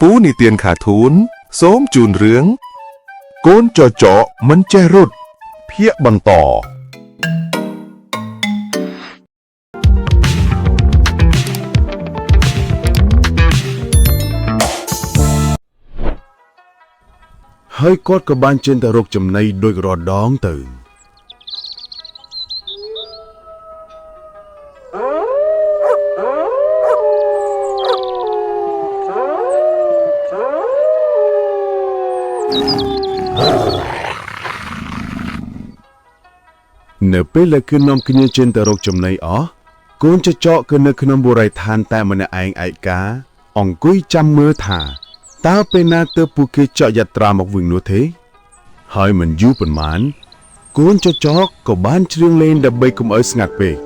ปูนิเตียนขาทุนโสมจูนเรืองโกนเจาะมันแจรดเพี้ยบันต่อហើយគាត់ក៏បានចេញទៅរកចំណីដូចរដងទៅនៅពេលដែលគឺនាំគ្នាចេញទៅរកចំណីអស់កូនចចកគឺនៅក្នុងបុរីឋានតែម្នាក់ឯងឯកាអង្គុយចាំមើលថាតើពេលណាទើបពួកគេចកយាត្រាមកវិញនោះទេហើយមិនយូរប៉ុន្មានកូនចចកក៏បានច្រៀងលេងដើម្បីកុំឲ្យស្ងាត់ពេក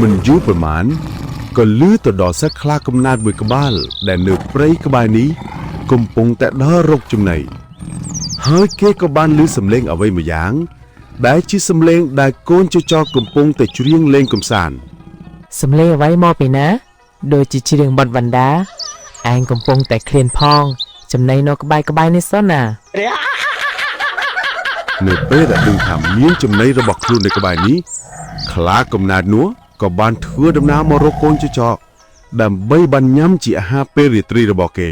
មិនយូរប៉ុន្មានក៏លឺទៅដល់សត្វខ្លាកំណាតមួយក្បាលដែលនៅព្រៃក្បែរនេះកំពុងតែដើររកចំណីហើយគេក៏បានឮសំឡេងអ្វីមួយយ៉ាងដែលជាសំឡេងដែលកូនចចកកំពុងតែច្រៀងលេងកំសាន្តសំឡេងអ្វីមកពីណាដូចជាច្រៀងបទវណ្ដាឯងកំពុងតែឃ្លានផងចំណីនៅក្បែរនេះសិនណានៅពេលដែលដឹងថាមានចំណីរបស់ខ្លួននៅក្បែរនេះខ្លាកំណាតនោះក៏បានធ្វើដំណើរមករកកូនចចកដើម្បីបានញ៉ាំជាអាហារពេលរាត្រីរបស់គេ